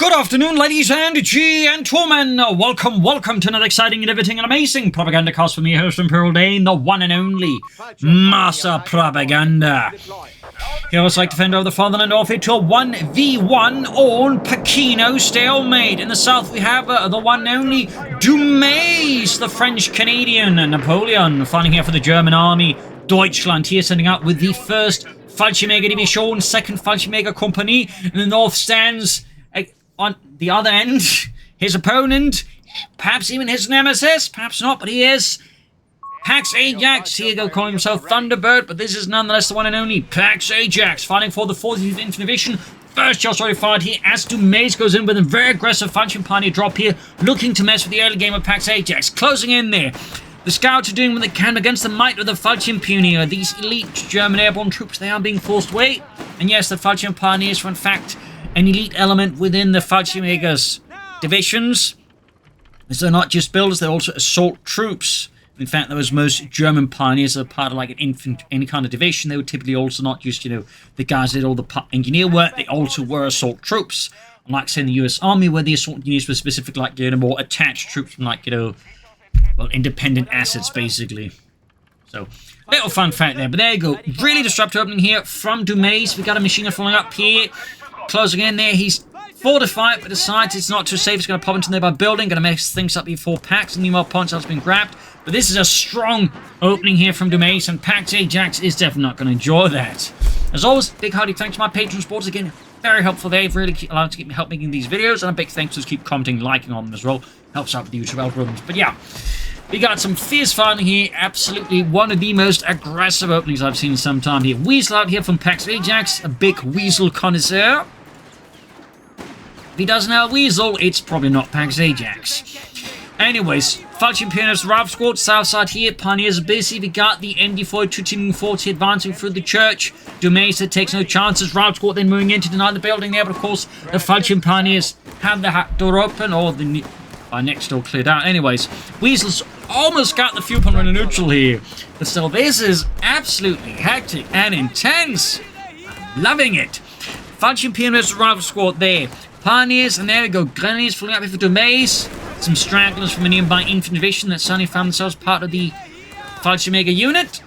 Good afternoon, ladies and gentlemen. Welcome to another exciting, innovating, and amazing Propagandacast from me, host Imperial Dane, the one and only Master Propaganda. He was like defender of the fatherland offered to a 1v1 on Pachino Stalemate. In the south, we have the one and only Dumais, the French-Canadian, and Napoleon, fighting here for the German army. Deutschland here sending out with the 1st Fallschirmjaeger Division, 2nd Fallschirmjaeger Company. In the north stands, on the other end, his opponent, perhaps even his nemesis, perhaps not, but he is Pax Ajax. Here go calling himself Thunderbird, but this is nonetheless the one and only Pax Ajax, fighting for the 40th Infantry Division. First shot already fired here as Dumais goes in with a very aggressive Fallschirm Pioneer drop here, looking to mess with the early game of Pax Ajax. Closing in there. The scouts are doing what they can against the might of the Fallschirm Pioneer. These elite German airborne troops, they are being forced away. And yes, the Fallschirm Pioneers were in fact an elite element within the Fallschirmjäger's divisions. As they're not just builders, they're also assault troops. In fact, there was most German pioneers that are part of like any kind of division. They were typically also not just, the guys that did all the engineer work. They also were assault troops. Unlike, say, in the US Army, where the assault engineers were specific, like, more attached troops from, like, independent assets, basically. So, little fun fact there. But there you go. Really disruptive opening here from Dumais. We got a machine gun falling up here. Closing in there. He's fortified, but decides it's not too safe. He's going to pop into there by building. Going to mess things up before Pax. And meanwhile, Ponce has been grabbed. But this is a strong opening here from Dumais. And Pax Ajax is definitely not going to enjoy that. As always, big hearty thanks to my patron supporters. Again, very helpful. They've really allowed to help making these videos. And a big thanks to keep commenting, liking on them as well. Helps out with the YouTube algorithms. But yeah. We got some fierce fighting here. Absolutely one of the most aggressive openings I've seen in some time here. Weasel out here from Pax Ajax, a big weasel connoisseur. If he doesn't have a weasel, it's probably not Pax Ajax. Anyways, Fallschirm Pioneers Ralph Squad, south side here. Pioneers are busy. We got the ND42 teaming 40 advancing through the church. Dumais takes no chances. Ralph Squad then moving in to deny the building there. But of course, the Fallschirm Pioneers have the door open, or the next door cleared out. Anyways, Weasels almost got the fuel pump in a neutral here. But still, this is absolutely hectic and intense. I'm loving it. Fallschirm Pioneers Rifle Squad there. Pioneers, and there we go. Grenadiers falling up here for Dumais. Some stragglers from a nearby infantry division that suddenly found themselves part of the Fallschirmjaeger unit.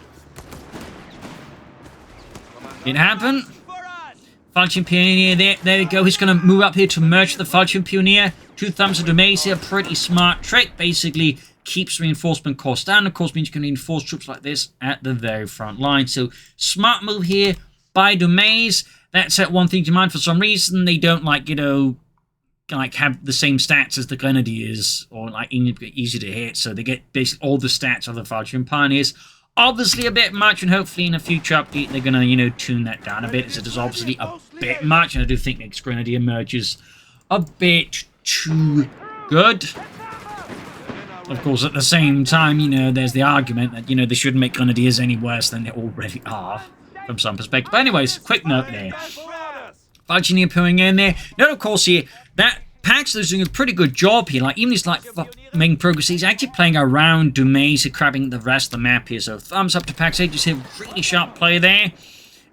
It happened. Fallschirm Pioneer there we go. He's going to move up here to merge the Fallschirm Pioneer. 2 thumbs to Dumais here. Pretty smart trick. Basically keeps reinforcement costs down. Of course, means you can reinforce troops like this at the very front line. So, smart move here by Dumais. That's one thing to mind. For some reason, they don't, have the same stats as the Grenadiers, or, easy to hit. So, they get basically all the stats of the Fallschirm Pioneers. Obviously, a bit much, and hopefully in a future update, they're going to, tune that down a bit, as it is obviously a bit much, and I do think next Grenadier emerges a bit too good. Of course, at the same time, there's the argument that, they shouldn't make Grenadiers any worse than they already are, from some perspective. But anyways, quick note there. Fallschirm appearing in there. Note, of course, here, that Pax is doing a pretty good job here. Even he's, making progress. He's actually playing around Dumais, crabbing the rest of the map here. So, thumbs up to Pax Ajax here. Really sharp play there.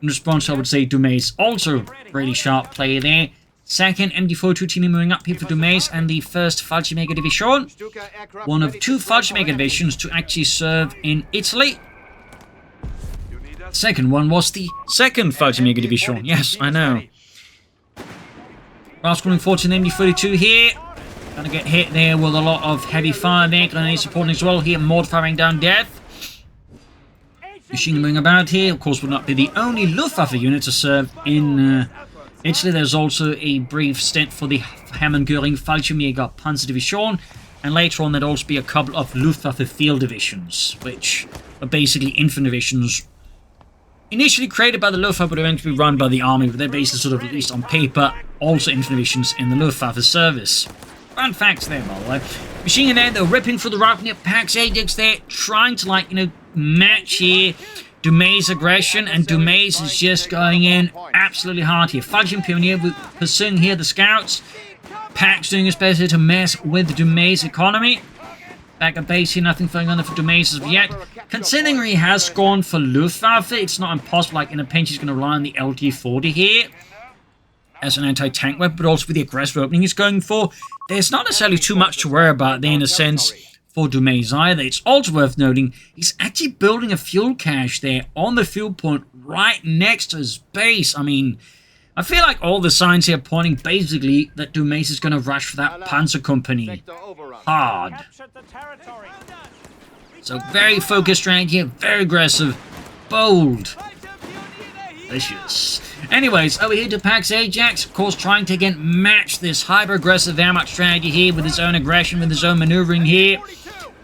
In response, I would say Dumais also really sharp play there. Second MD42 team moving up here for Dumais and the 1st Fallschirmjaeger Division. One of 2 Fallschirmjaeger divisions to actually serve in Italy. Second one was the 2nd Fallschirmjaeger Division. Yes, I know. Last calling 14 MD42 here. Gonna get hit there with a lot of heavy fire there. Grenade supporting as well here. Mortar firing down death. Machine moving about here. Of course, would not be the only Luftwaffe unit to serve in Italy. There's also a brief stint for the Hermann Göring Fallschirmjäger Panzer Division, and later on there'd also be a couple of Luftwaffe field divisions, which are basically infantry divisions initially created by the Luftwaffe but eventually run by the army, but they're basically sort of, at least on paper, also infantry divisions in the Luftwaffe service. Fun facts there, by the way. Machine gun there, they're ripping through the rock near Pax Ajax there, trying to, match here Dumais' aggression, and Dumais is just going in absolutely hard here. Fallschirm Pioneer pursuing here the scouts. Pax doing his best here to mess with Dumais' economy. Back at base here, nothing going on there for Dumais as of yet. Considering he has gone for Luftwaffe, it's not impossible, in a pinch he's going to rely on the LT-40 here. as an anti-tank weapon, but also with the aggressive opening he's going for. There's not necessarily too much to worry about there in a sense for Dumais either. It's also worth noting he's actually building a fuel cache there on the fuel point right next to his base. I mean, I feel like all the signs here are pointing basically that Dumais is going to rush for that Panzer Company hard. So very focused strategy here, very aggressive, bold, vicious. Anyways, over here to Pax Ajax, of course, trying to again match this hyper-aggressive Wehrmacht strategy here with his own aggression, with his own maneuvering here.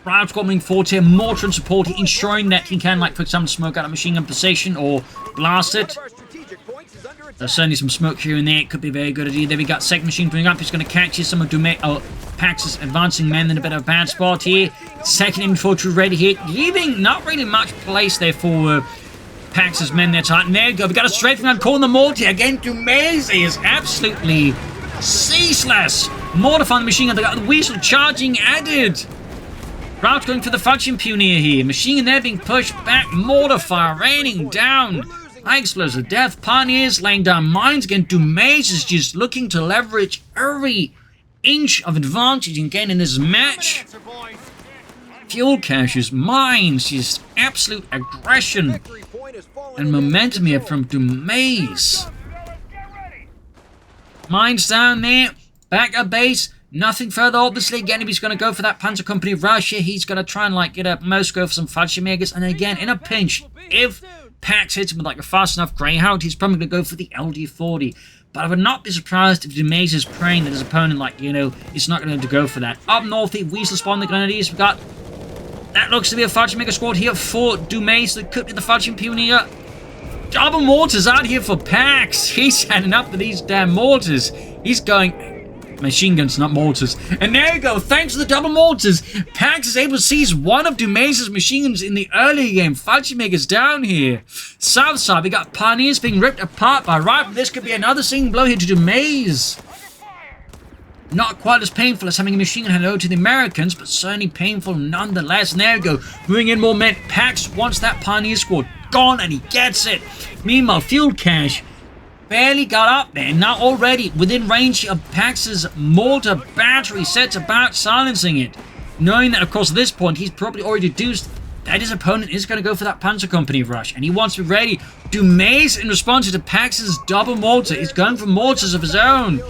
Route coming forward here, mortar and support here, ensuring that he can, like, for example, smoke out a machine gun position or blast it. There's certainly some smoke here and there. It could be a very good idea. There we got second machine bringing up. He's going to catch here some of Pax's advancing men in a bit of a bad spot here. Second infantry ready here, leaving not really much place there for Pax's men there tight. And there you go. We got a strafing on calling the mortar again. Dumais is absolutely ceaseless. Mortifying the machine gun. They got the weasel charging added. Route going for the Fallschirmjaeger here. Machine gun there being pushed back. Mortar fire raining down. High explosive death. Pioneers laying down mines again. Dumais is just looking to leverage every inch of advantage he can gain in this match. Fuel caches, mines, just absolute aggression and momentum here from Dumais. Mines down there. Back at base. Nothing further, obviously. Again, if he's going to go for that Panzer Company rush here, he's going to try and, like, get up most, go for some Fallschirmjägers. And again, in a pinch, if Pax hits him with, like, a fast enough Greyhound, he's probably going to go for the LD-40. But I would not be surprised if Dumais is praying that his opponent, like, you know, is not going to go for that. Up north, the Weasel spawn the Grenadiers. We've got... That looks to be a Fallschirmjäger squad here for Dumais. That could be the Fallschirmjaeger. Double mortars out here for Pax. He's heading up to these damn mortars. He's going... Machine guns, not mortars. And there you go. Thanks to the double mortars, Pax is able to seize one of Dumais' machine guns in the early game. Fallschirmjäger's down here. South side, we got Pioneers being ripped apart by Rifle. This could be another single blow here to Dumais. Not quite as painful as having a machine gun handed over to the Americans, but certainly painful nonetheless. And there you go. Moving in more men. Pax wants that Pioneer squad gone, and he gets it. Meanwhile, fuel cache barely got up there. Now already within range of Pax's mortar battery, sets about silencing it. Knowing that, of course, at this point, he's probably already deduced that his opponent is going to go for that Panzer Company rush. And he wants to be ready. Dumais, in response to Pax's double mortar, is going for mortars of his own.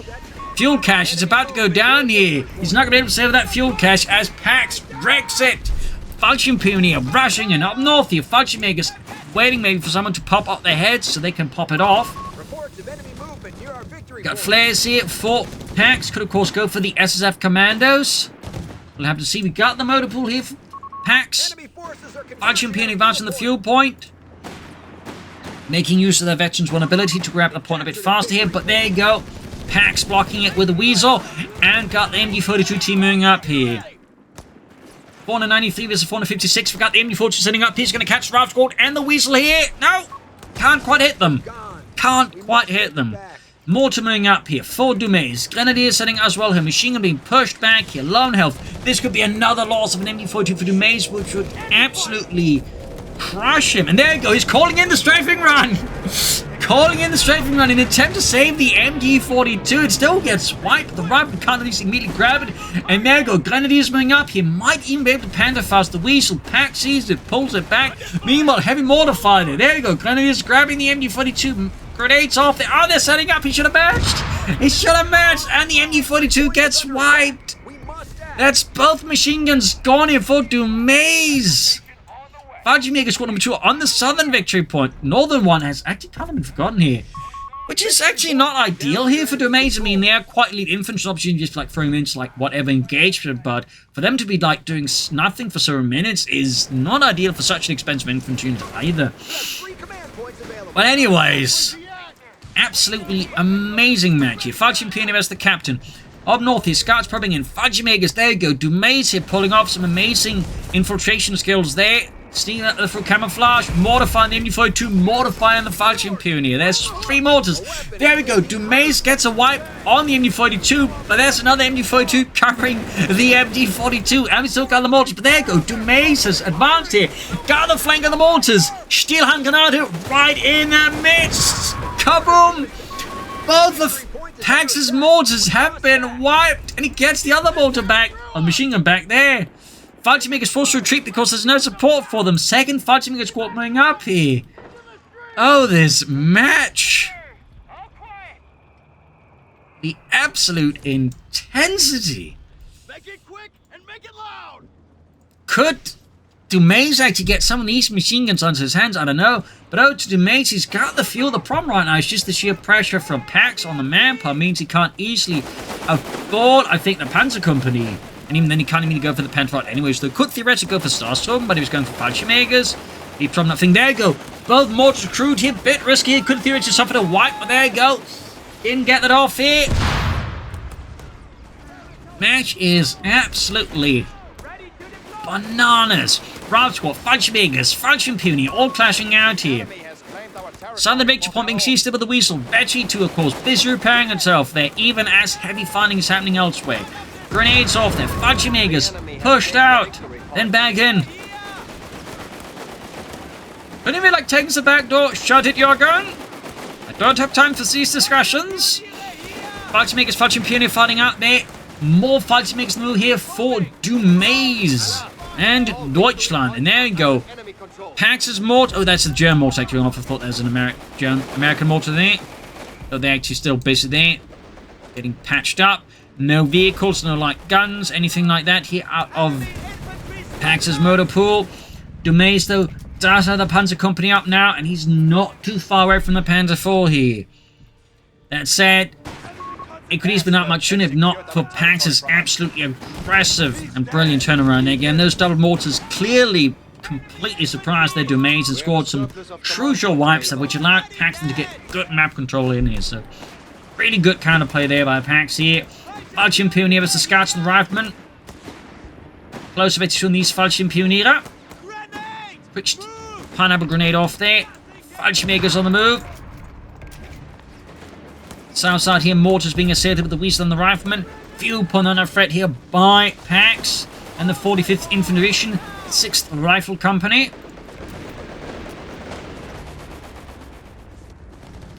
Fuel cache is about to go down here. He's not going to be able to save that fuel cache as Pax wrecks it. Fallschirmjaeger rushing, and up north here, Fallschirmjäger's waiting maybe for someone to pop up their heads so they can pop it off. Got flares here for Pax. Could, of course, go for the SSF Commandos. We'll have to see. We got the motor pool here for Pax. Fallschirmjaeger advancing the fuel point. Making use of their veterans' vulnerability to grab the point a bit faster here. But there you go. Pax blocking it with the Weasel. And got the MG42 team moving up here. 493 versus 456. We got the MG42 setting up. He's going to catch the Ralph Squad and the Weasel here. No! Can't quite hit them. Can't quite hit them. Mortar moving up here for Dumais. Grenadiers setting as well here. Machine gun being pushed back here. Lone health. This could be another loss of an MG42 for Dumais, which would absolutely crush him. And there you go. He's calling in the strafing run. Calling in the strafing run in an attempt to save the MG42. It still gets wiped. The rifle can't at least immediately grab it. And there you go. Grenadiers moving up. He might even be able to panda fast the Weasel. Pax sees it, pulls it back. Meanwhile, heavy mortar fire there. There you go. Grenadiers grabbing the MG42. Grenades off there. Oh, they're setting up. He should have matched. He should have matched. And the MG42 gets wiped. That's both machine guns gone here for Dumais. Fallschirmjaeger squad number 2 on the southern victory point. Northern one has actually kind of been forgotten here, which is actually not ideal here for Dumais. I mean, they are quite elite infantry opportunities just like throwing into like whatever engagement, but for them to be like doing nothing for several minutes is not ideal for such an expensive infantry unit either. But anyways, absolutely amazing match here. Fallschirmjaeger as the captain. Up north here, Scouts probing in. Fallschirmjägers, there you go. Dumais here pulling off some amazing infiltration skills there. Stealing out for camouflage, mortifying the MG42, mortifying the Fallschirmjaeger. There's 3 mortars. There we go. Dumais gets a wipe on the MG42, but there's another MG42 covering the MG42. And we still got the mortars, but there you go. Dumais has advanced here. Got the flank of the mortars. Steelhandgranate right in the midst. Kaboom! Both Pax's mortars have been wiped, and he gets the other mortar back, or machine gun back there. Fallschirmjaeger is forced to retreat because there's no support for them. Second Fallschirmjaeger squad moving up here. Oh, this match. The absolute intensity. Make it quick and make it loud. Could Dumais actually get some of these machine guns onto his hands? I don't know. But oh, to Dumais, he's got the fuel. The problem right now is just the sheer pressure from Pax on the manpower means he can't easily afford, I think, the Panzer Company. And even then, he can't even go for the Panzer anyway. So he could theoretically go for Starstorm, but he was going for Fallschirmjägers. He from nothing. There you go. Both mortars crude here. Bit risky. He could theoretically suffer a wipe, but there you go. Didn't get that off here. Match is absolutely bananas. Rav Squad, Fallschirmjägers, Fallschirmpuny, all clashing out here. Southern Victory Point being seized with the Weasel. Betchy 2, of course, busy repairing itself there, even as heavy fighting is happening elsewhere. Grenades off there. Fallschirmjägers pushed out, then back in. Wouldn't it be like taking the back door? Shut it, your gun. I don't have time for these discussions. Fallschirmjägers, Fallschirmpuny fighting out there. More Fallschirmjägers move here for Dumais and Deutschland. And there you go. Pax's mortar. Oh, that's the German mortar actually. I thought there was an American mortar there. Oh, they're actually still busy there. Getting patched up. No vehicles, no light guns, anything like that here out of Pax's motor pool. Dumais, though, does have the Panzer Company up now, and he's not too far away from the Panzer IV here. That said, it could easily be not much sooner if not for Pax's absolutely aggressive and brilliant turnaround. Again, those double mortars clearly completely surprised their Dumais and scored some crucial wipes which allowed Paxton to get good map control in here. So, really good counterplay there by Pax here. Fallschirmpuny versus the Scouts and the Riflemen. Close of it to these Fallschirmpuny. Quick pineapple grenade off there. Fallschirmjägers on the move. South side here, mortars being assailed with the Weasel and the Riflemen. Few put on a threat here by Pax and the 45th Infantry Division, 6th Rifle Company.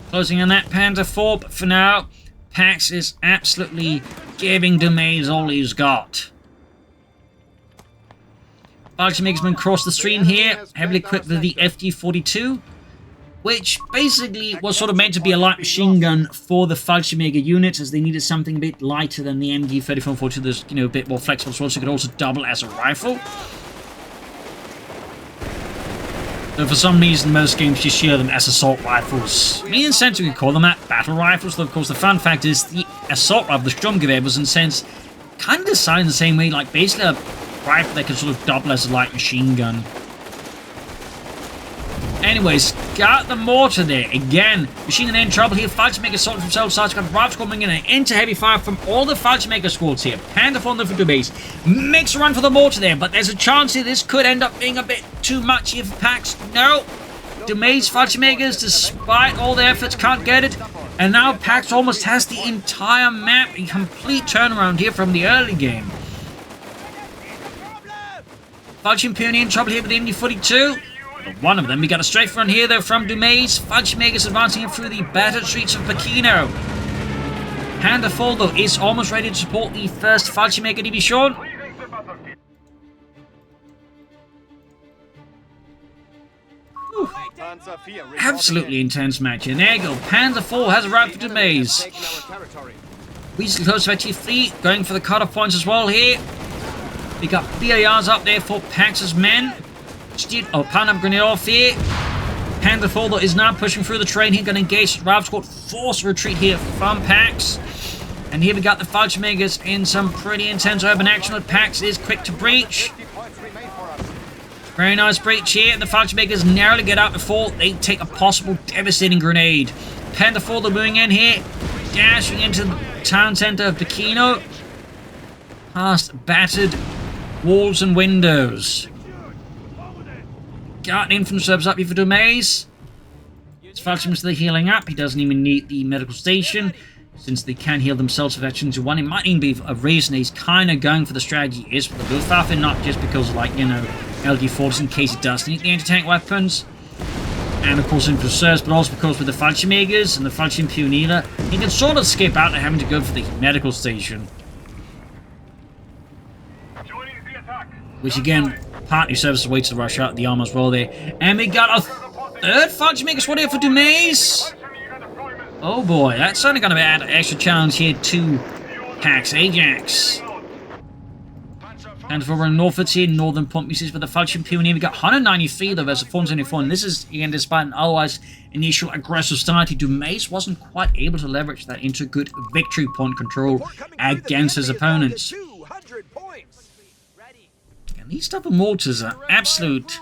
Closing on that Panzer IV, but for now, Pax is absolutely giving Dumais all he's got. Fallschirmjägers been cross the stream here, heavily equipped with the FD-42, which basically was sort of meant to be a light machine gun for the Fallschirmjäger units, as they needed something a bit lighter than the MG-34-42 that's, you know, a bit more flexible, so it could also double as a rifle. Though for some reason, most games just share them as assault rifles. Me and Sense, we could call them that battle rifles, though of course the fun fact is the assault rifle, the Sturmgewehr, was in sense kind of designed the same way, like basically a rifle that can sort of double as a light machine gun. Anyways, got the mortar there. Again, machine gun in trouble here. Fallschirmjäger sorted themselves out. Got Rav Squad coming in and into heavy fire from all the Fallschirmjäger squads here. Panda for the Dumais. Makes a run for the mortar there, but there's a chance here this could end up being a bit too much here for Pax. No. Dumais Fallschirmjägers, despite all their efforts, can't get it. And now Pax almost has the entire map. A complete turnaround here from the early game. Fallschirmpuny in trouble here with the MD-42. One of them, we got a strafe run here though from Dumais. Fallschirmjägers advancing through the battered streets of Pachino. Panda IV though is almost ready to support the first Fallschirmjäger Division. Absolutely intense match here. There you go. Panda IV has arrived for Dumais. Weasel close to T3 going for the cutoff points as well here. We got BARs up there for Pax's men. Pineapple grenade off here. Panda IV though is now pushing through the train here, going to engage Rav Squad, force retreat here from Pax. And here we got the Fallschirmjägers in some pretty intense urban action, but Pax is quick to breach. Very nice breach here, and the Fallschirmjägers narrowly get out before they take a possible devastating grenade. Panda IV though moving in here, dashing into the town center of Pachino, past battered walls and windows. Got an infantry subs up here for Dumais. Fallschirmjägers still healing up. He doesn't even need the medical station, since they can heal themselves with Action to 1. It might even be a reason he's kind of going for the strategy is for the Luftwaffe, not just because, like, you know, LD-40s in case he does need the anti-tank weapons. And of course in Reserves, but also because with the Fallschirmjägers and the Fallschirmpioniere, he can sort of skip out and having to go for the medical station. Which again, partly serves as a way to rush out the arm as well there. And we got a third Fallschirmjäger squad here for Dumais. Oh boy, that's certainly going to add an extra challenge here to Pax Ajax. And for running northwards here, northern pump uses for the Fallschirmpioniere. We got 193 though versus 474, and this is again despite an otherwise initial aggressive start. Dumais wasn't quite able to leverage that into good victory point control against his opponents. And these type of mortars are absolute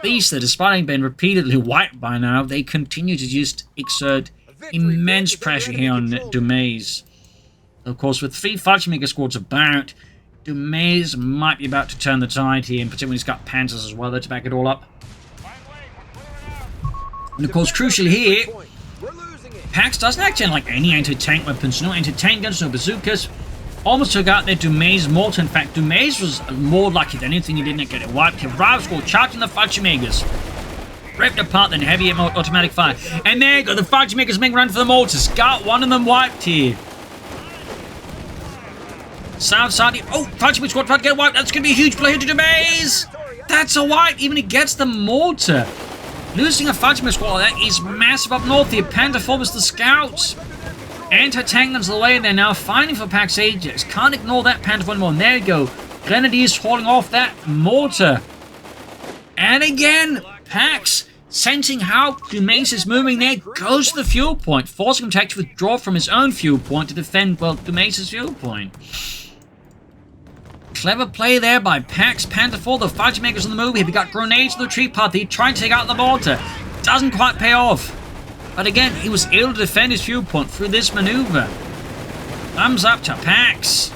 beasts that, despite having been repeatedly wiped by now, they continue to just exert immense pressure here on Dumais. Of course, with 3 Fallschirmjäger squads about, Dumais might be about to turn the tide here, and particularly he's got Panzers as well there to back it all up. And of course, crucially here, Pax doesn't actually like any anti-tank weapons, no anti-tank guns, no bazookas. Almost took out their Dumais mortar. In fact, Dumais was more lucky than anything he didn't get it wiped. Rival squad charging the Fallschirmjägers. Ripped apart, then heavy automatic fire. And there you go, the Fallschirmjägers making run for the mortars. Got one of them wiped here. South side here. Oh, Fallschirmjäger squad trying to get wiped. That's going to be a huge play here to Dumais. That's a wipe. Even he gets the mortar. Losing a Fallschirmjäger squad like that is massive up north here. Panther forms the scouts. Anti-tank guns away there now, fighting for Pax Ajax. Can't ignore that Panther anymore. And there you go. Grenadiers hauling off that mortar. And again, Pax, sensing how Dumais is moving there, goes to the fuel point, forcing him to actually withdraw from his own fuel point to defend, well, Dumais' fuel point. Clever play there by Pax. Panther 4, the Fallschirmjägers on the move here. We got grenades to the retreat path. He trying to take out the mortar. Doesn't quite pay off. But again, he was able to defend his fuel point through this maneuver. Thumbs up to Pax.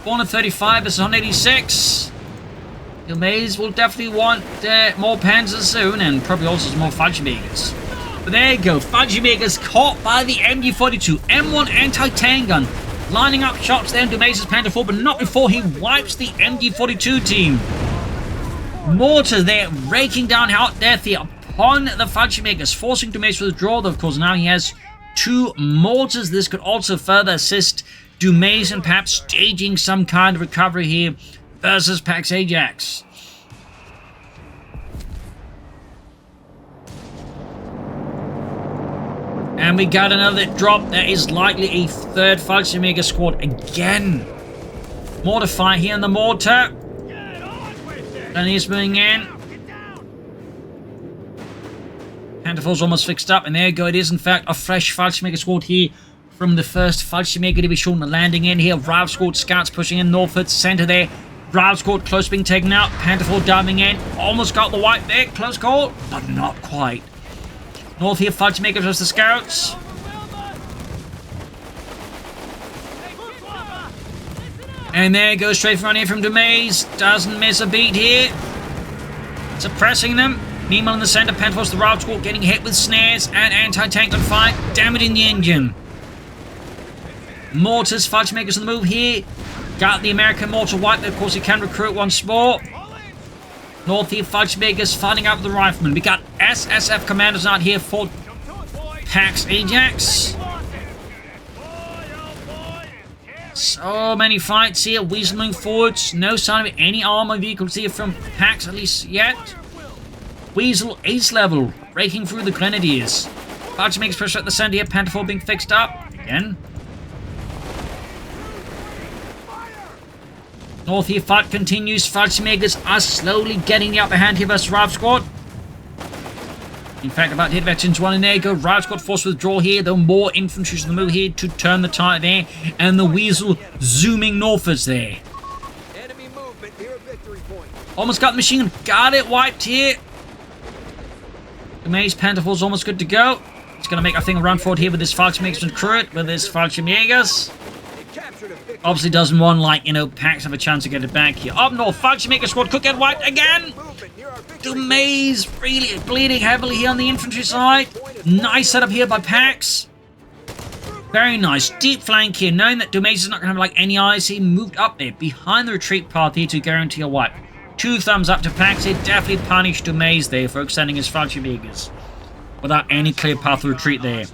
435 versus 186. Dumais will definitely want more Panzers soon, and probably also some more Fallschirmjägers. But there you go, Fallschirmjägers caught by the MG42, M1 anti-tank gun. Lining up shots there in Dumais' Panther 4, but not before he wipes the MG42 team. Mortar there, raking down hot death here upon the Fallschirmjägers, forcing Dumais to withdraw. Of course, now he has 2 mortars. This could also further assist Dumais and perhaps staging some kind of recovery here versus Pax Ajax. And we got another drop. That is likely a 3rd Fallschirmjäger squad again. Mortar fire here in the mortar. And he's moving in. Panther 4's almost fixed up, and there you go. It is in fact a fresh Fallschirmjäger squad here from the 1st Fallschirmjäger Division landing in here. Rival squad scouts pushing in northwards, center there. Rival squad close to being taken out. Panther 4 diving in. Almost got the wipe there. Close call, but not quite. North here, Fallschirmjägers versus the scouts. And there goes straight front here from Dumais. Doesn't miss a beat here. Suppressing them. Meanwhile in the center, Panther 4's the rival squad getting hit with snares and anti-tank gun fire, damaging the engine. Mortars, Fallschirmjägers on the move here. Got the American mortar wipe there. Of course, he can recruit once more. North here, Fallschirmjägers fighting out with the riflemen. We got SSF commanders out here for Pax Ajax. So many fights here. Weasel moving forwards. No sign of any armored vehicles here from Pax, at least yet. Weasel, ace level, breaking through the Grenadiers. Fallschirmjägers pressure at the center here. Panther 4 being fixed up. Again. North here, fight continues. Fallschirmjägers are slowly getting the upper hand here versus Rival Squad. In fact, about to hit veterans 1, and there you go. Rival Squad forced withdrawal here. Though more infantry on the move here to turn the tide there. And the Weasel zooming northwards there. Enemy movement near a victory point. Almost got the machine gun. Got it wiped here. Dumais Panther 4's almost good to go. He's going to make, I think, a run forward here with this Fallschirmjägers turret, with this Fallschirmjägers. Obviously doesn't want, like, you know, Pax have a chance to get it back here. Up north, Fallschirmjäger squad could get wiped again. Dumais really bleeding heavily here on the infantry side. Nice setup here by Pax. Very nice. Deep flank here. Knowing that Dumais is not going to have, like, any eyes, he moved up there behind the retreat path here to guarantee a wipe. 2 thumbs up to Pax. It definitely punished Dumais there for extending his Fallschirmjaegers without any clear path of retreat there.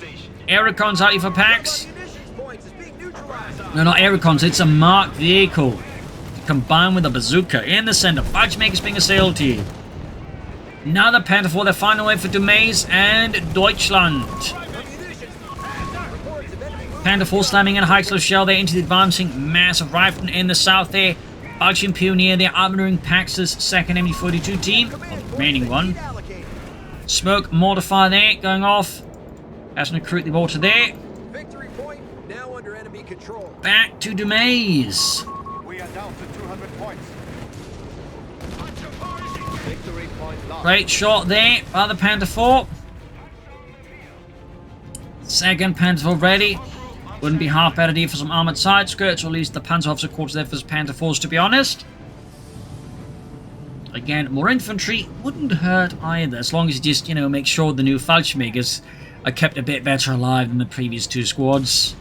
Aerocons out here for Pax. No, not Aerocons, it's a marked vehicle combined with a bazooka in the center. Fallschirmjägers being assailed here. Now the Panther 4, they're finding a way for Dumais and Deutschland. Panther 4 slamming in a high explosive shell there into the advancing mass of riflemen in the south there. Belgian Pioneer, they're outmaneuvering Pax's 2nd MD-42 team, or the remaining one. Smoke mortar fire there, going off. Has to recruit the mortar there. Victory point now under enemy control. Back to Dumais. We are down to 200 points. Victory point lost. Great shot there by the Panther 4. 2nd Panther 4 ready. Wouldn't be half bad idea for some armoured side skirts, or at least the Panzerhaubitze quarters there for his Panther 4s, to be honest. Again, more infantry wouldn't hurt either, as long as you just, you know, make sure the new Fallschirmjägers are kept a bit better alive than the previous 2 squads.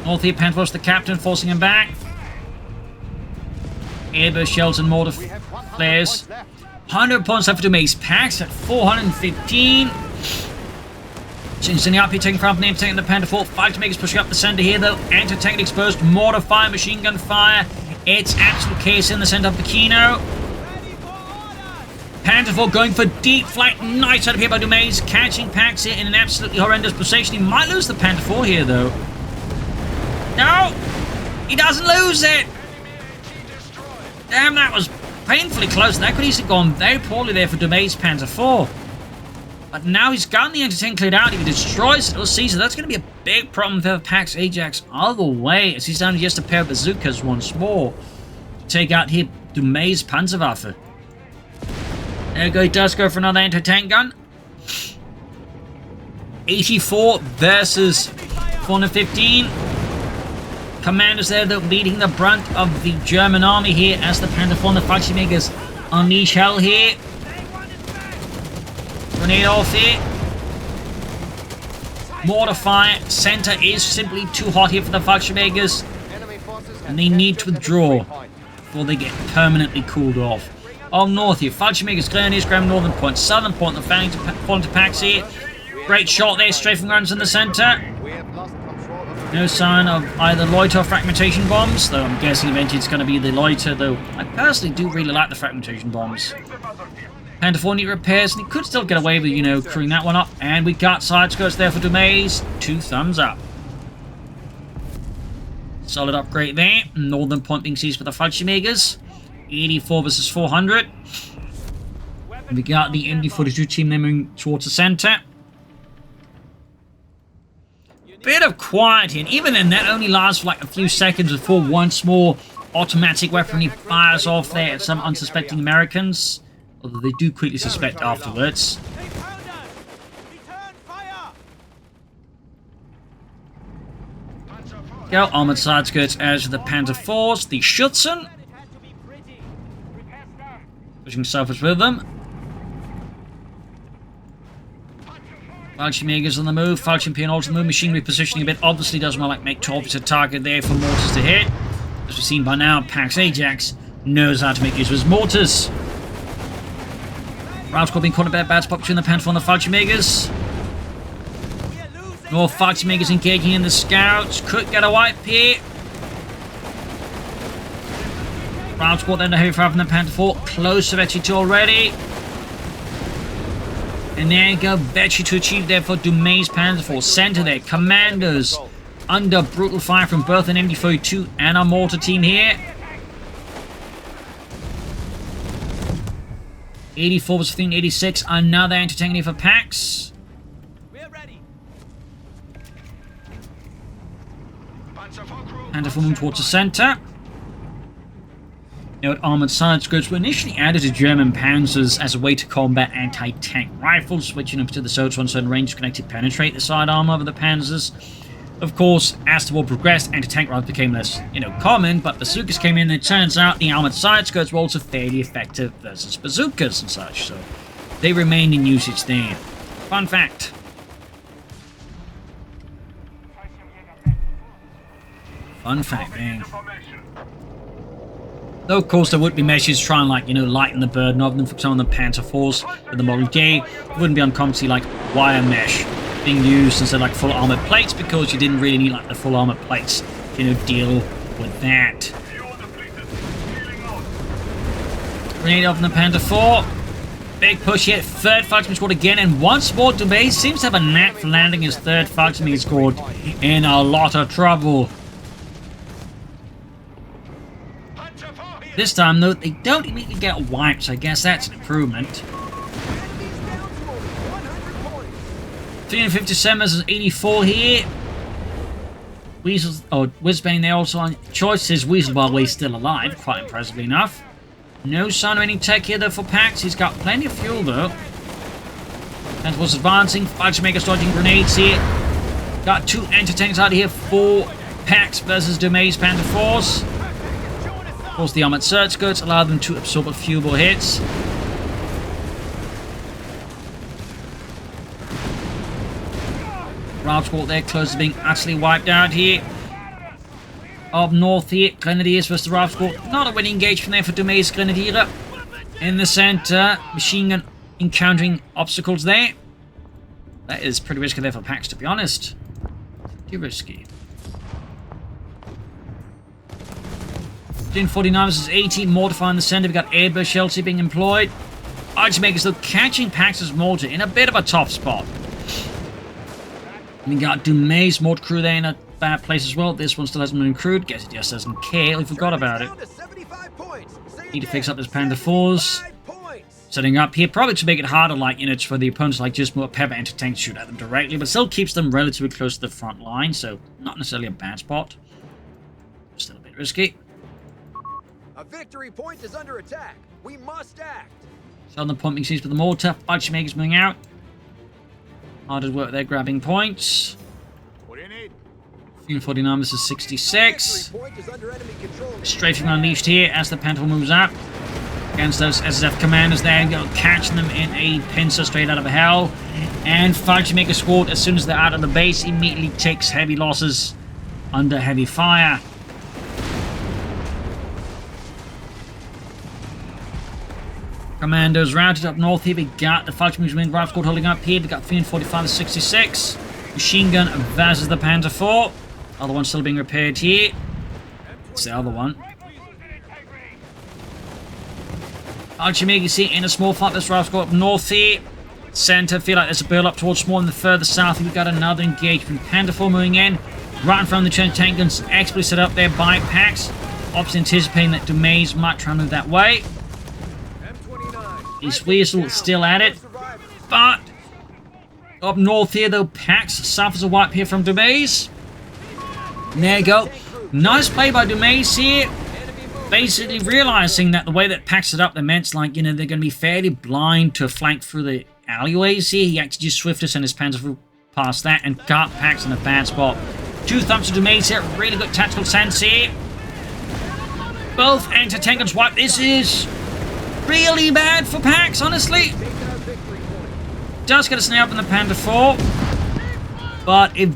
North here, Panther 4's the captain, forcing him back. Airburst shells and mortar flares. 100 points left for Dumais. Pax at 415. Changing the up here, taking from the name, taking the Panther 4. Fallschirmjägers pushing up the center here, though. Anti-tank exposed. Mortar fire, machine gun fire. It's absolute chaos in the center of Pachino. Panther 4 going for deep flight. Nice out of here by Dumais. Catching Pax here in an absolutely horrendous position. He might lose the Panther 4 here, though. No! He doesn't lose it! Damn, that was painfully close. That could easily have gone very poorly there for Dumais' Panther 4. But now he's gotten the anti-tank cleared out. If he destroys it, we'll see. So that's going to be a big problem for Pax Ajax all the way, as he's down to just a pair of bazookas once more to take out here Dumais' Panzerwaffe. There we go. He does go for another anti-tank gun. 84 versus 415. Commanders there, though, leading the brunt of the German army here as the Panther 4 and the Fallschirmjägers unleash hell here. Grenade off here. Mortar fire. Center is simply too hot here for the Fallschirmjägers, and they need to withdraw before they get permanently cooled off. On north here, Fallschirmjägers, Grenadiers grab northern point, southern point, they're falling to Pax here. Great shot there, strafing runs in the center. No sign of either loiter or fragmentation bombs, though I'm guessing eventually it's going to be the loiter, though I personally do really like the fragmentation bombs. Panther 4 need repairs, and he could still get away with, you know, crewing that one up. And we got side skirts there for Dumais. 2 thumbs up. Solid upgrade there. Northern point being seized for the Fallschirmjägers. 84 versus 400. And we got the MD-42 team there moving towards the center. Bit of quiet here, and even then that only lasts for like a few seconds before once more automatic weaponry fires off there at some unsuspecting Americans. Although they do quickly suspect afterwards. Go, armored side skirts as the Panther 4s, the Schutzen. Pushing selfish with them. Fallschirmjägers on the move, Fallschirmjäger on the move, machinery positioning a bit. Obviously doesn't want to make too obvious a target there for mortars to hit. As we've seen by now, Pax Ajax knows how to make use of his mortars. Round squad being caught a bad spot between the Panther 4 and the Fallschirmjägers. More Fallschirmjägers engaging in the scouts. Could get a wipe here. Round squad then the heavy fire from the Panther 4. Close to Vetchi 2 already. And there you go, Vetchi to achieve there for Dumais' Panther 4. Center there, commanders under brutal fire from both an MD-42 and our mortar team here. 84 was 86. Another anti-tank here for Pax. Panther 4 moving towards the center. Note armored side skirts were initially added to German panzers as a way to combat anti-tank rifles, switching up to the SOTs on certain range connected penetrate the side armor of the panzers. Of course, as the war progressed, anti-tank rifles became less, common, but bazookas came in, and it turns out the armored side skirts were also fairly effective versus bazookas and such, so they remained in usage there. Fun fact. Fun fact, man. Though, of course, there would be measures to try and, like, you know, lighten the burden of them. For some of the Panther 4s with the Model J, it wouldn't be uncommon to see, like, wire mesh being used instead of, like, full armored plates, because you didn't really need, like, the full armored plates to, you know, deal with that. Grenade up in the Panther 4. Big push here. Third Fallschirmjaeger squad again, and once more, Dumais seems to have a knack for landing his third Fallschirmjaeger squad in a lot of trouble. This time, though, they don't immediately get wiped, so I guess that's an improvement. 357 versus 84 here. Weasels, Whizbang there also on choice. Says Weasel, by the way, still alive, quite impressively enough. No sign of any tech here, though, for Pax. He's got plenty of fuel, though. And was advancing. Fallschirmjaeger dodging grenades here. Got 2 anti-tanks out here for Pax versus Dumais Panther 4s. Of course, the armored search skirts allow them to absorb a few more hits. Ralph squad there, close to being utterly wiped out here. Up north here, Grenadiers versus the Ralph squad. Not a winning engagement there for Dumais Grenadier. In the center, machine gun encountering obstacles there. That is pretty risky there for Pax, to be honest. Too risky. 49 versus 80, mortar fire in the center. We've got airburst shelter being employed. Archmakers though catching Pax's mortar in a bit of a tough spot. We got Dumais mortar crew there in a bad place as well. This one still hasn't been crewed. Guess it just doesn't care. We forgot about it. Need to fix up this Panther 4s. Setting up here, probably to make it harder, like, you know, for the opponents, like, just more pepper anti-tank shoot at them directly, but still keeps them relatively close to the front line, so not necessarily a bad spot. Still a bit risky. A victory point is under attack. We must act. Southern pumping seas with the mortar. Fallschirmjäger's moving out. Hard at work there, grabbing points. What do you need? 349 versus 66. Victory point is under enemy control. Strafing unleashed here as the Panther moves up. Against those SSF commanders there, catching them in a pincer straight out of hell. And Fallschirmjaeger squad, as soon as they're out of the base, immediately takes heavy losses under heavy fire. Commandos routed up north here. We got the Fallschirmjaeger Wind Rifle Squad holding up here. We got 345 to 66. Machine gun versus the Panther 4. Other one still being repaired here. It's the other one. Fallschirmjaeger see in a small fight. This Rifle Squad up north here. Center, feel like there's a build up towards more in the further south. We've got another engagement. Panther 4 moving in. Right in front of the trench tank guns. Expertly set up there by Pax. Ops anticipating that Dumais might try and move that way. Is Weasel still at it? But up north here, though, Pax suffers a wipe here from Dumais. There you go. Nice play by Dumais here. Basically realizing that the way that Pax it up, that meant, like, you know, they're going to be fairly blind to flank through the alleyways here. He actually just swiftly sent his Panther past that and got Pax in a bad spot. 2 thumbs to Dumais here. Really good tactical sense here. Both anti-tank guns wipe. This is really bad for Pax, honestly. Does get a snare up in the Panther 4. But if...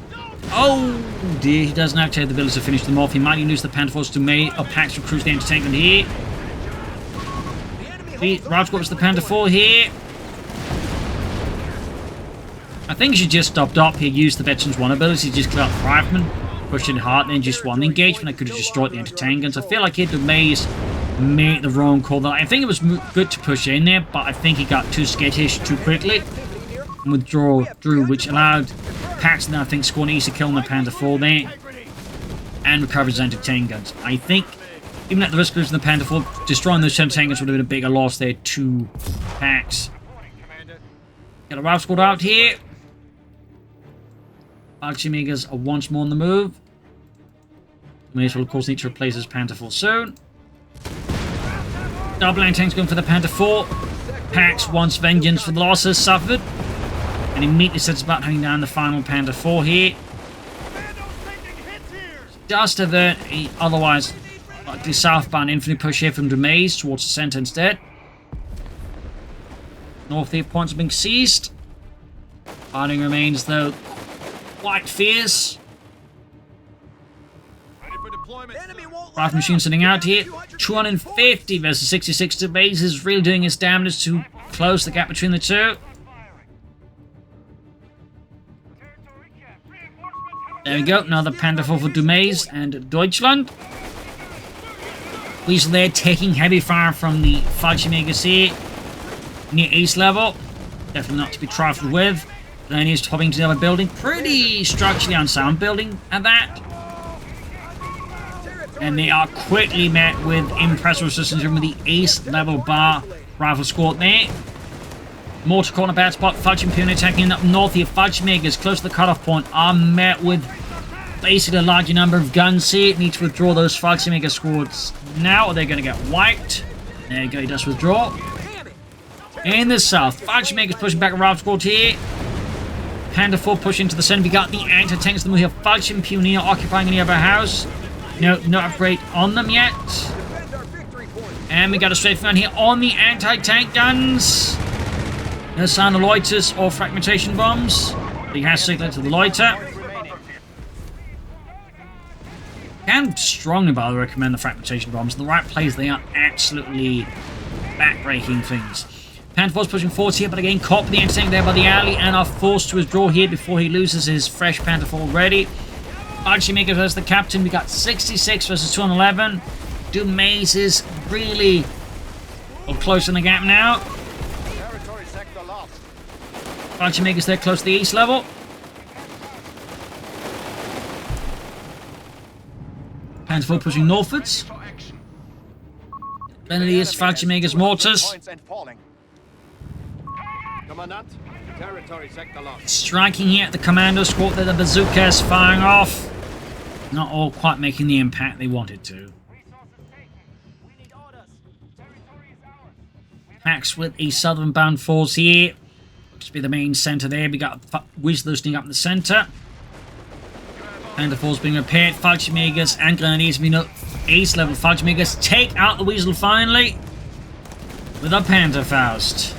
oh dear, he doesn't have to have the ability to finish them off. He might even lose the Panther 4s to May or Pax recruits the anti-tank gun here. Right squad was the Panther 4 here. I think he should just stopped up here, use the Veterans 1 ability, just clear out the rifleman, push it hard, then just won the engagement. I could have destroyed the anti-tank guns. I feel like here Dumais made the wrong call. I think it was good to push in there, but I think he got too skittish too quickly and withdrew, which allowed Pax to, I think, score an easy kill on the Panther 4 there and recover his anti-tank guns. I think, even at the risk of losing the Panther 4, destroying those anti-tank guns would have been a bigger loss there to Pax. Got a Ralph squad out here. Fallschirmjägers are once more on the move. Dumais will, of course, need to replace his Panther 4 soon. Double anti-tanks going for the Panther 4. Pax wants vengeance for the losses suffered. And immediately sets about hunting down the final Panther 4 here. Just avert a otherwise likely southbound infantry push here from Dumais towards the center instead. North here points are being seized. Fighting remains, though, quite fierce. Ready for Enemy won't Rifle machine sitting out here. 250 versus 66. Dumais is really doing his damage to close the gap between the two. There we go. Another Panzerfall for Dumais and Deutschland. Weasel there taking heavy fire from the Fallschirmjaeger here near east level. Definitely not to be trifled with. Then he's hopping to the other building. Pretty structurally unsound building at that. And they are quickly met with impressive resistance from the east level bar rifle squad there. Mortar corner bad spot. Fallschirmjäger attacking up north here. Fallschirmjägers close to the cutoff point are met with basically a larger number of guns here. Need to withdraw those Fallschirmjäger squads now, or they're going to get wiped. There you go, he does withdraw. In the south, Fallschirmjägers pushing back a rifle squad here. Panda 4 pushing to the center. We got the anti-tanks. Then we have Fallschirmjäger occupying the other house. No upgrade on them yet. And we got a straight front here on the anti-tank guns. No sign of loiters or fragmentation bombs. He has signaled to the loiter. Can strongly, by the way, recommend the fragmentation bombs. In the right place, they are absolutely back-breaking things. Panther's pushing forward here, but again, caught the anti-tank there by the alley and are forced to withdraw here before he loses his fresh Panther already. Fallschirmjäger versus the captain. We got 66 versus 211. Dumais is really close in the gap now. Fallschirmjäger's there close to the east level. Panther pushing northwards. Then it is Fallschirmjäger's mortars. Striking here at the commando squad that the bazooka is firing off. Not all quite making the impact they wanted to. Ajax with a southern bound force here. Must be the main centre there. We got Weasel sneaking up in the centre. And the force being repaired. Fallschirmjägers and Grenadiers being up east level. Fallschirmjägers take out the Weasel finally with a Panzerfaust.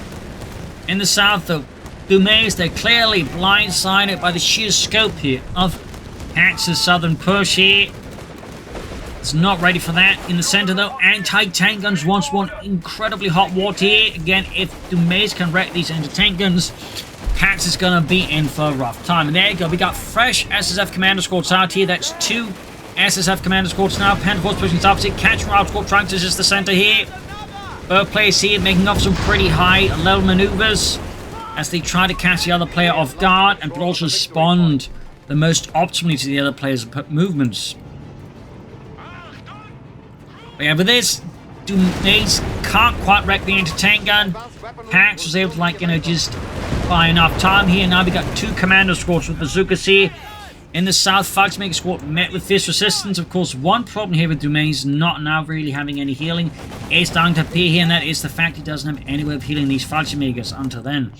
In the south, though, Dumais, they're clearly blindsided by the sheer scope here of Ajax's southern push here. It's not ready for that. In the center, though, anti-tank guns once more incredibly hot water here. Again, if Dumais can wreck these anti-tank guns, Ajax is going to be in for a rough time. And there you go. We got fresh SSF commander squads out here. That's 2 SSF commander squads now. Panther Force pushing top here. Catch Rifle Squad trying to assist the center here. Both players here making off some pretty high level maneuvers as they try to catch the other player off guard and but also respond the most optimally to the other player's movements. But yeah, with this, Dumais can't quite wreck the anti-tank gun. Ajax was able to, like, you know, just buy enough time here. Now we got 2 commando squads with bazookas here. In the south, Fallschirmjäger squad met with fierce resistance. Of course, one problem here with Dumais not now really having any healing is starting to appear here, and that is the fact he doesn't have any way of healing these Fallschirmjägers until then.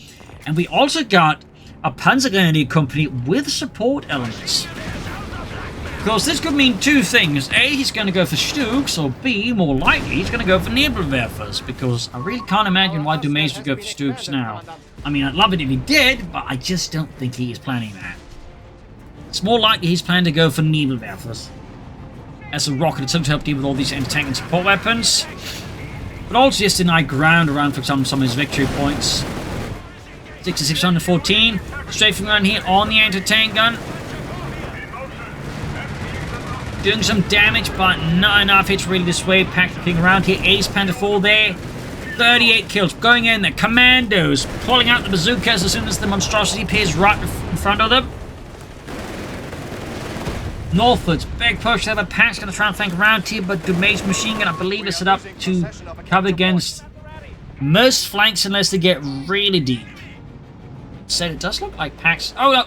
And we also got a Panzer Grenadier company with support elements. Of course, this could mean 2 things. A, he's going to go for Stuks, or B, more likely, he's going to go for Nebelwerfers, because I really can't imagine why Dumais would go for Stuks now. I mean, I'd love it if he did, but I just don't think he is planning that. It's more likely he's planning to go for Nebelwerfers as a rocket attempt to help deal with all these anti-tank and support weapons, but also just deny ground around, for example, some of his victory points. 6614, straight from around here on the anti-tank gun. Doing some damage, but not enough hits really dissuade Pack picking around here. Ace Panther 4 there. 38 kills going in. The commandos pulling out the bazookas as soon as the monstrosity appears right in front of them. Northwards, big push there. The Pack's going to try and flank around here, but Dumais machine gun, I believe, is set up to cover against most flanks unless they get really deep. Said it does look like Pack's. Oh no!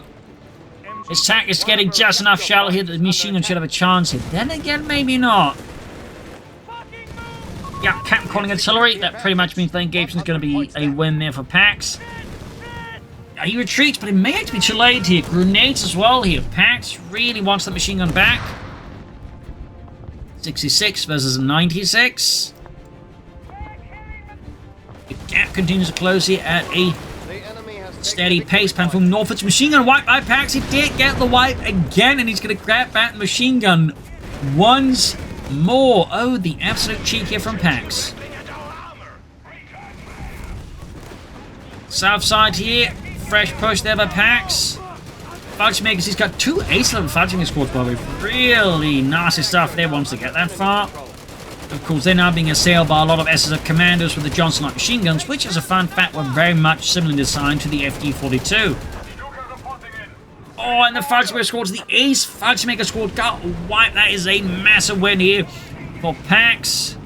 His tank is getting just enough shell here that the machine gun should have a chance here. Then again, maybe not. Yeah, Captain calling artillery. That pretty much means the engagement is going to be a win there for Pax. He retreats, but it may have to be too late here. Grenades as well here. Pax really wants the machine gun back. 66 versus 96. The gap continues to close here at a steady pace. Pan from Norfolk's machine gun wipe by Pax. He did get the wipe again, and he's going to grab back the machine gun once more. Oh, the absolute cheek here from Pax. South side here. Fresh push there by Pax. Fallschirmjaegers, he's got 2 ace-level Fallschirmjäger squads, by the way. Really nasty stuff there once they get that far. Of course, they're now being assailed by a lot of SSF commandos with the Johnson light machine guns, which, as a fun fact, were very much similarly designed to the FD-42. Oh, and the Fallschirmjäger squad, the ace Fallschirmjäger squad got wiped. That is a massive win here for Pax.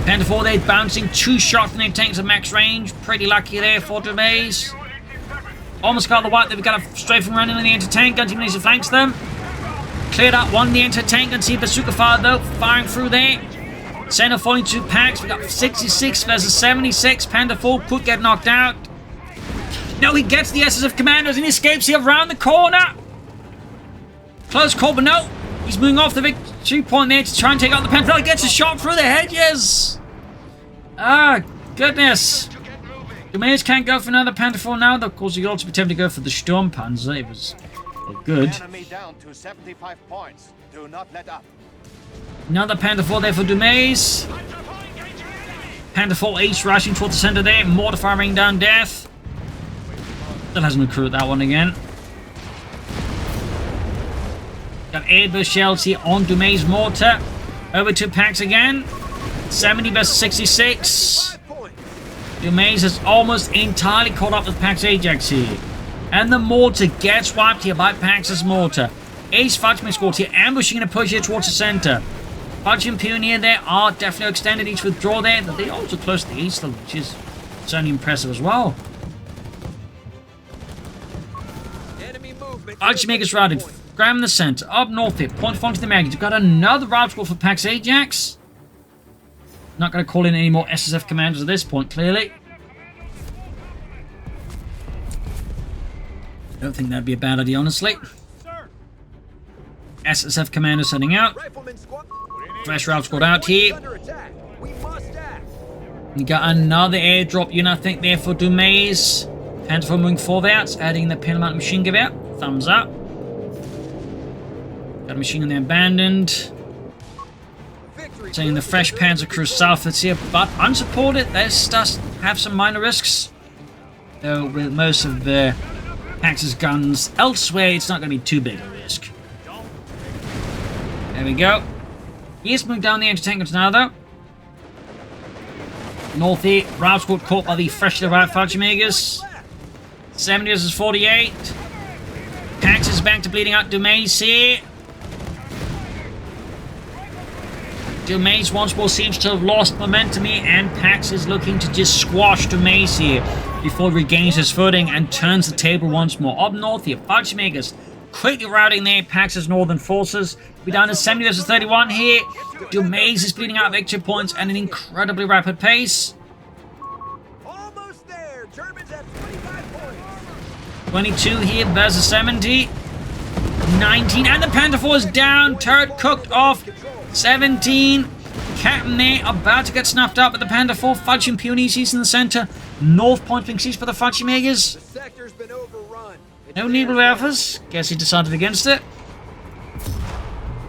Panther 4 there bouncing 2 shots from their tanks at max range. Pretty lucky there for Dumais. Almost got the wipe. They've got a strafing run in the anti-tank guns. He managed to flank them. Cleared out one of the anti-tank guns. See bazooka fire though. Firing through there. Center falling to Pax. We got 66 versus 76. Panther 4 could get knocked out. No, he gets the SSF commandos and he escapes here around the corner. Close call, but no. He's moving off the victory point there to try and take out the Panther. He gets a shot through the hedges. Ah, goodness. Dumais can't go for another Panther 4 now, though. Of course, he could also be tempted to go for the Sturmpanzer. It was good. Enemy down to 75 points. Do not let up. Another Panther 4 there for Dumais. Panther 4 ace rushing towards the center there. Mortar firing down death. Still hasn't recruited that one again. Got airburst shells here on Dumais mortar. Over to Pax again. 70 versus 66. Dumais has almost entirely caught up with Pax Ajax here. And the mortar gets wiped here by Pax's mortar. Ace Fallschirmjäger squad here ambushing and a push here towards the center. Fallschirm Pioneer there are definitely extended each withdraw there. But they also close to the east, which is certainly impressive as well. Fallschirmjäger's routed. Grab in the center. Up north here. Point front to the magazine. You've got another route squad for Pax Ajax. Not going to call in any more SSF commanders at this point, clearly. I don't think that'd be a bad idea, honestly. SSF commanders sending out. Fresh route squad out here. You got another airdrop unit, I think, there for Dumais. Panther 4 moving forward out, adding the Pinamountain machine gun out. Thumbs up. Got a machine gun there abandoned. Saying the fresh Panzer crew south that's here, but unsupported. This does have some minor risks. Though with most of the Pax's guns elsewhere, it's not going to be too big a risk. There we go. He is moving down the anti-tank guns now, though. North here, route squad caught by the freshly arrived Fallschirmjägers. 70 versus 48. Pax is back to bleeding out Dumais here. Dumais once more seems to have lost momentum here, and Pax is looking to just squash Dumais here before he regains his footing and turns the table once more. Up north here, Fallschirmjägers quickly routing there Pax's northern forces. We're down to 70 versus 31 here. Dumais is bleeding out victory points at an incredibly rapid pace. Almost there. Germans at 25 points. 22 here versus 70. 19, and the Panther 4 is down. Turret cooked off. 17. Captain there about to get snuffed up, but the Panther 4 Fallschirm Pioneers in the center. North point being seized by the Fallschirmjägers. The sector's been overrun. No Nebelwerfers. Guess he decided against it.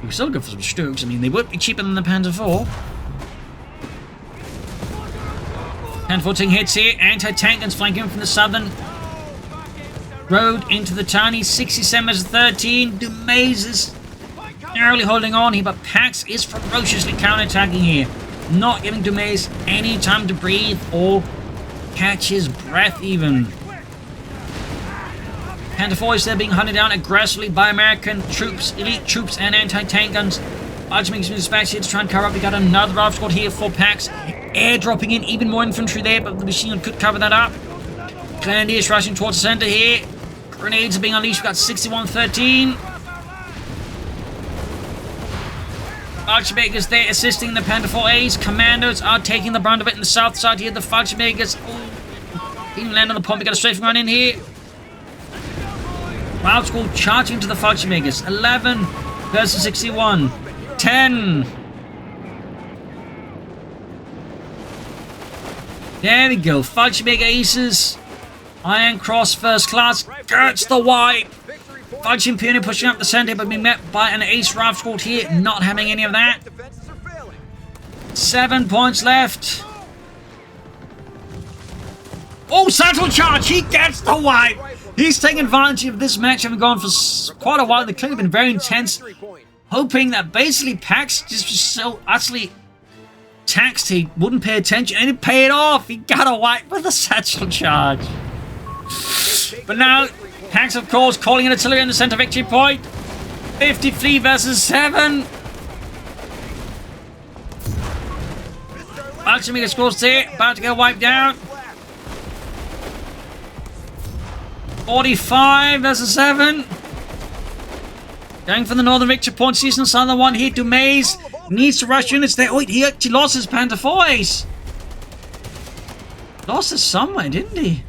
He was still good for some Stokes. I mean, they would be cheaper than the Panther 4. Panther 4 taking hits here. Anti-tank guns flanking from the southern road into the town. He's 67 versus 13. Dumais is narrowly holding on here, but Pax is ferociously counterattacking here. Not giving Dumais any time to breathe or catch his breath even. Panther 4 is there being hunted down aggressively by American troops, elite troops, and anti-tank guns. Fallschirmjägers been dispatched here to try and cover up. We got another route squad here for Pax. Airdropping in even more infantry there, but the machine gun could cover that up. Grenadiers rushing towards the center here. Grenades are being unleashed. We've got 61-13. Fallschirmjägers there assisting the Panther 4As. Commandos are taking the brunt of it in the south side here. The Fallschirmjägers even land on the point. We got a strafing run in here. Route squad charging to the Fallschirmjägers. 11 versus 61. 10. There we go. Fallschirmjäger aces. Iron Cross first class. Gets the wipe. Fallschirmjaeger Peony pushing up the center, but being met by an ace rifle squad here, not having any of that. Defenses are failing. 7 points left. Oh, satchel charge! He gets the wipe! He's taking advantage of this match having gone for quite a while. The clearly been very intense, hoping that basically Pax just was so utterly taxed he wouldn't pay attention, and he paid off. He got a wipe with a satchel charge. But now, Pax, of course, calling in artillery in the center victory point. 53 versus 7. Fallschirmjaeger scores there, about to get wiped out. 45 versus 7. Going for the northern victory point. Season another one here. Dumais needs to rush units there. Oh, he actually lost his Panther 4 ace. Lost it somewhere, didn't he?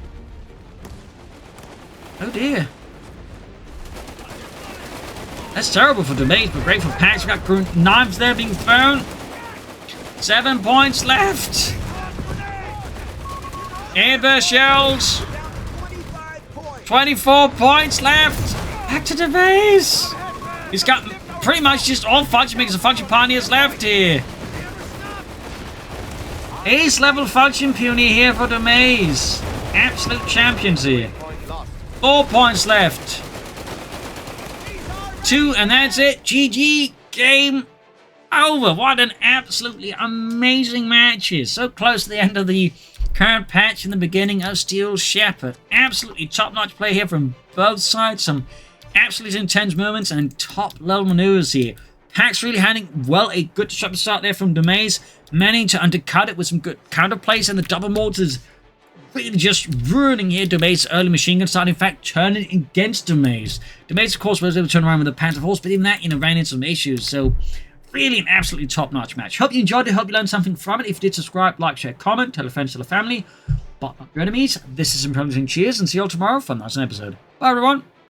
Oh dear. That's terrible for Dumais, but great for Pax. We've got knives there being thrown. 7 points left. Airburst shells. 24 points left. Back to Dumais. He's got pretty much just all Fallschirmjaegers and Fallschirm Pioneers left here. Ace level Fallschirm Pioneer here for Dumais. Absolute champions here. 4 points left. 2, and that's it. GG. Game over. What an absolutely amazing match here. So close to the end of the current patch in the beginning of Steel Shepherd. Absolutely top-notch play here from both sides. Some absolutely intense moments and top-level maneuvers here. Pax really handling well a good disruptive start there from Dumais, managing to undercut it with some good counterplays, and the double mortars really just ruining here Dumais' early machine gun start, in fact turning against Dumais. Dumais, of course, was able to turn around with the Panther Horse, but even that, ran into some issues. So really an absolutely top-notch match. Hope you enjoyed it. Hope you learned something from it. If you did, subscribe, like, share, comment, tell a friend, tell a family. But not your enemies. This is Infantry. Cheers, and see you all tomorrow for another episode. Bye, everyone.